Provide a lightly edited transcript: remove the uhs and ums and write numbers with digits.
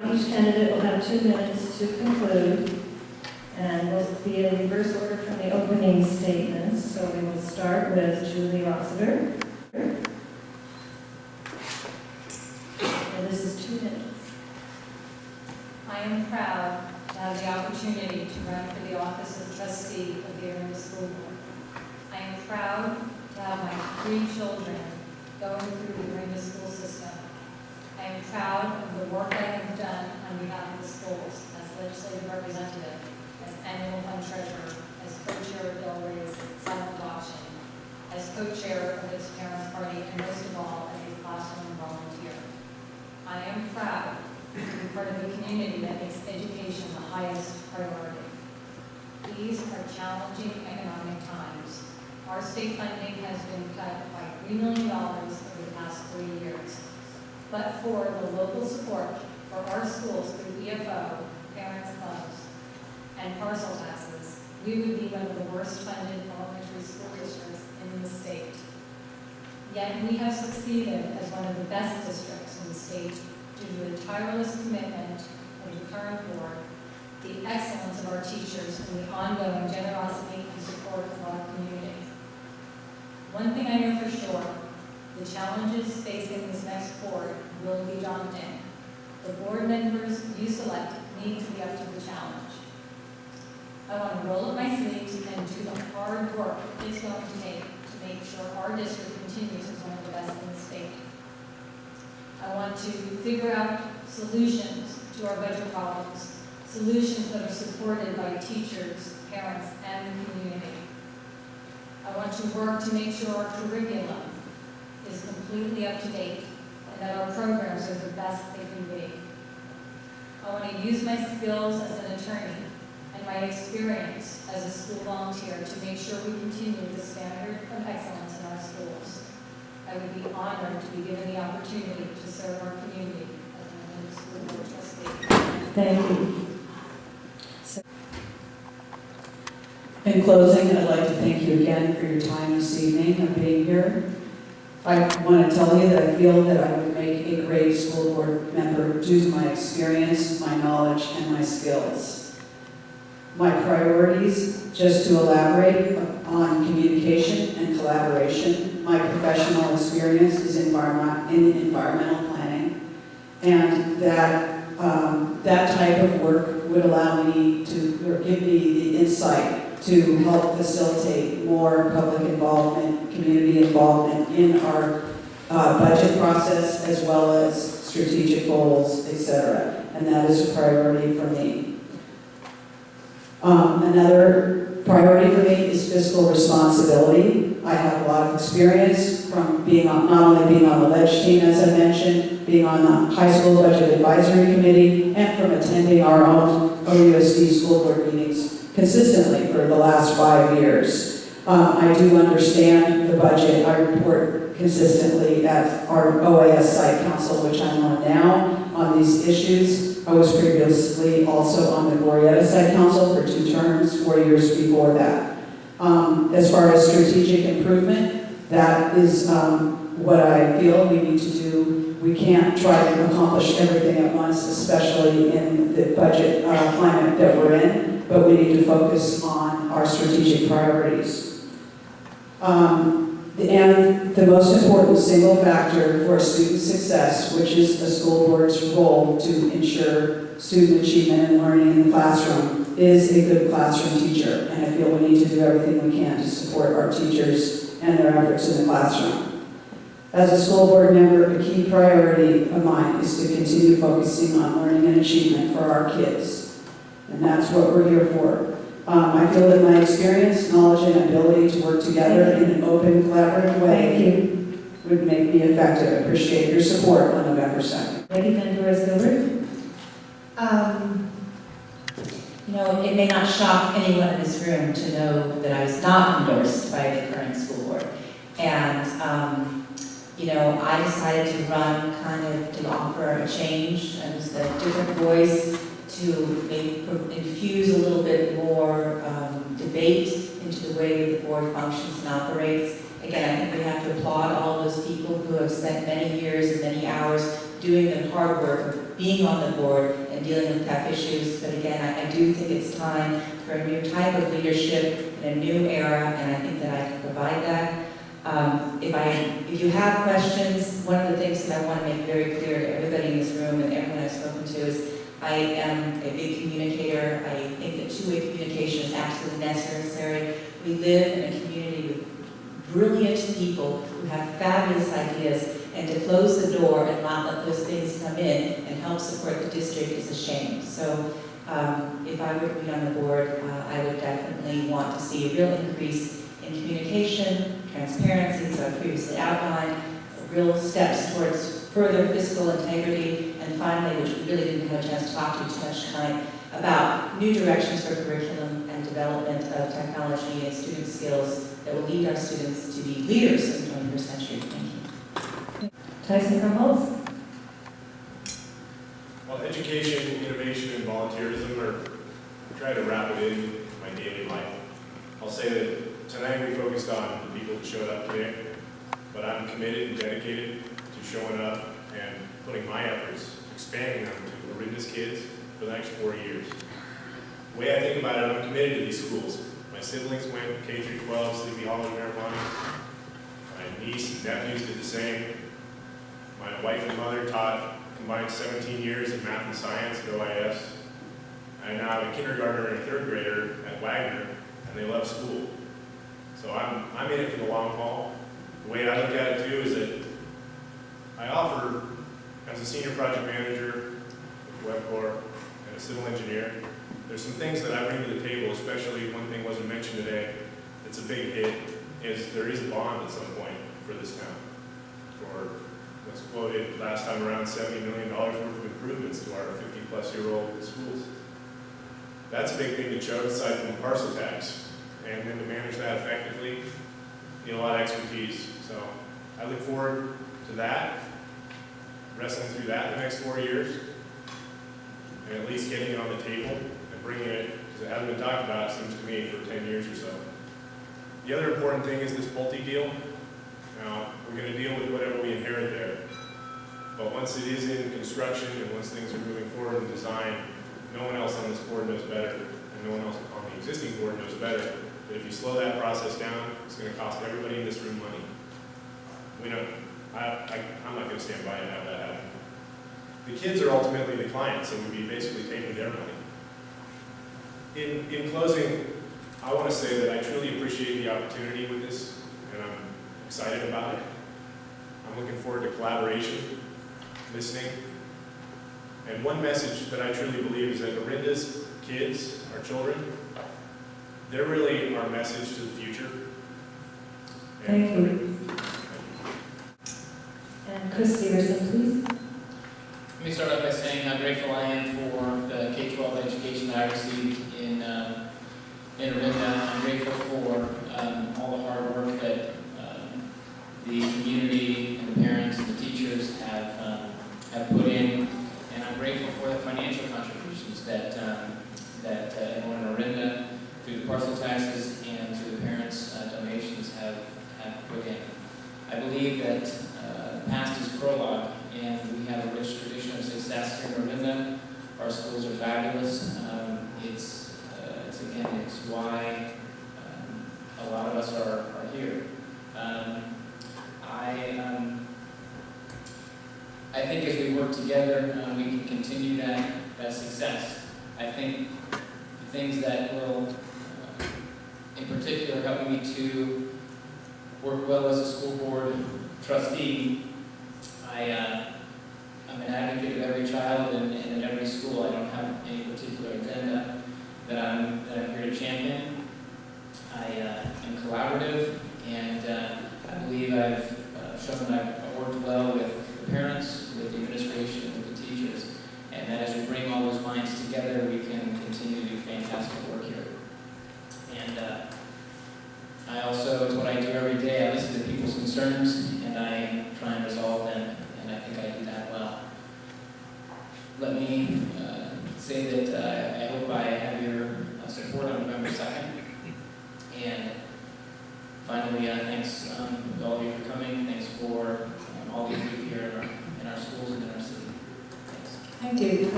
Each candidate will have 2 minutes to conclude, and will be in reverse order from the opening statements. So we will start with Julie Rossiter. And this is 2 minutes. I am proud to have the opportunity to run for the office of trustee of the Orinda School Board. I am proud to have my 3 children going through the Orinda school system. I am proud of the work I have done on behalf of the schools as legislative representative, as annual fund treasurer, as co-chair of Bill Ray's silent auction, as co-chair of its parents' party, and most of all, as a classroom volunteer. I am proud to be part of a community that makes education the highest priority. These are challenging economic times. Our state funding has been cut by $3 million over the past 3 years. But for the local support for our schools through EFO, parents' clubs, and parcel taxes, we would be one of the worst funded elementary school districts in the state. Yet we have succeeded as one of the best districts in the state due to the tireless commitment of the current board, the excellence of our teachers, and the ongoing generosity and support of our community. One thing I know for sure, the challenges facing this next board will be daunting. The board members you select need to be up to the challenge. I want to roll up my sleeves and do the hard work it's going to take to make sure our district continues as one of the best in the state. I want to figure out solutions to our budget problems, solutions that are supported by teachers, parents, and the community. I want to work to make sure our curriculum is completely up to date and that our programs are the best they can be. I want to use my skills as an attorney and my experience as a school volunteer to make sure we continue the standard of excellence in our schools. I would be honored to be given the opportunity to serve our community as an Orinda School Board trustee. Thank you. In closing, I'd like to thank you again for your time this evening and being here. I want to tell you that I feel that I would make a great school board member due to my experience, my knowledge, and my skills. My priorities, just to elaborate on communication and collaboration, my professional experience is in environmental planning, and that type of work would allow me to, or give me the insight to help facilitate more public involvement, community involvement in our budget process, as well as strategic goals, etc. And that is a priority for me. Another priority for me is fiscal responsibility. I have a lot of experience from being on, not only being on the ledge team, as I mentioned, being on the high school budget advisory committee, and from attending our own OUSD school board meetings consistently for the last 5 years. I do understand the budget. I report consistently at our OAS site council, which I'm on now, on these issues. I was previously also on the Glorietta site council for 2 terms, 4 years before that. As far as strategic improvement, that is what I feel we need to do. We can't try to accomplish everything at once, especially in the budget climate that we're in, but we need to focus on our strategic priorities. And the most important single factor for student success, which is the school board's role to ensure student achievement and learning in the classroom, is a good classroom teacher. And I feel we need to do everything we can to support our teachers and their efforts in the classroom. As a school board member, a key priority of mine is to continue focusing on learning and achievement for our kids. And that's what we're here for. I feel that my experience, knowledge, and ability to work together in an open, collaborative way would make me effective. I appreciate your support on November 2nd. Lady Van Doris Gilbert. You know, it may not shock anyone in this room to know that I was not endorsed by the current school board. And, you know, I decided to run kind of to offer a change and just a different voice to maybe infuse a little bit more debate into the way the board functions and operates. again, I think we have to applaud all those people who have spent many years and many hours doing the hard work of being on the board and dealing with tough issues. But again, I do think it's time for a new type of leadership in a new era, and I think that I can provide that. If you have questions, one of the things that I want to make very clear to everybody in this room and everyone I've spoken to is I am a big communicator. I think that two-way communication is absolutely necessary. We live in a community with brilliant people who have fabulous ideas, and to close the door and not let those things come in and help support the district is a shame. So if I were to be on the board, I would definitely want to see a real increase in communication, transparency, so I previously outlined, real steps towards further fiscal integrity, and finally, which we really didn't have a chance to talk to too much tonight, about new directions for curriculum and development of technology and student skills that will lead our students to be leaders in the 21st century. Thank you. Tyson Crumholz? Well, education, innovation, and volunteerism I try to wrap it in my daily life. I'll say that tonight we focused on the people that showed up today, but I'm committed and dedicated to showing up and putting my efforts, expanding them to Orinda's kids for the next 4 years. The way I think about it, I'm committed to these schools. My siblings went K through 12, Sleepy Hollow, Marijuana. My niece and nephews did the same. My wife and mother taught combined 17 years in math and science at OIS. I now have a kindergartner and a third grader at Wagner, and they love school. So I'm in it for the long haul. The way I look at it too is that I offer, as a senior project manager with WebCorp and a civil engineer, there's some things that I bring to the table, especially one thing wasn't mentioned today, it's a big hit, is there is a bond at some point for this town. For what's quoted last time around $70 million worth of improvements to our 50-plus-year-old schools. That's a big thing to choke aside from the parcel tax. And then to manage that effectively, you need a lot of expertise. So I look forward to that, wrestling through that the next 4 years, and at least getting it on the table and bringing it, because it hasn't been talked about, it seems to me, for 10 years or so. The other important thing is this Pulte deal. Now, we're going to deal with whatever we inherit there. But once it is in construction and once things are moving forward in design, no one else on this board knows better, and no one else on the existing board knows better, that if you slow that process down, it's going to cost everybody in this room money. We know, I'm not going to stand by and have that happen. The kids are ultimately the clients, so we'd be basically taking their money. In closing, I want to say that I truly appreciate the opportunity with this, and I'm excited about it. I'm looking forward to collaboration, listening, and one message that I truly believe is that Orinda's kids, our children, they're really our message to the future. Thank you. And Chris Severson, please. Let me start off by saying how grateful I am for the K-12 education that I received in Orinda. I'm grateful for all the hard work that the community and the parents and the teachers have put in, and I'm grateful for the financial contributions that everyone in Orinda, through the parcel taxes and through the parents' donations, have put in. I believe that the past is prologue, and we have a rich tradition of success here in Orinda. Our schools are fabulous. It's why a lot of us are here. I think as we work together, we can continue that success. I think the things that will, in particular, help me to work well as a school board trustee. I'm an advocate of every child and in every school. I don't have any particular agenda that I'm here to champion. I am collaborative, and I believe I've shown that I've worked well with the parents, with the administration, with the teachers, and that as we bring all those minds together, we can continue to do fantastic work here. And I also, it's what I do every day. I listen to people's concerns, and I try and resolve them, and I think I do that well. Let me say that I hope I have your support on November 2nd. And finally, thanks to all of you for coming. Thanks for all that you do here in our schools and in our city. Thanks. Thank you.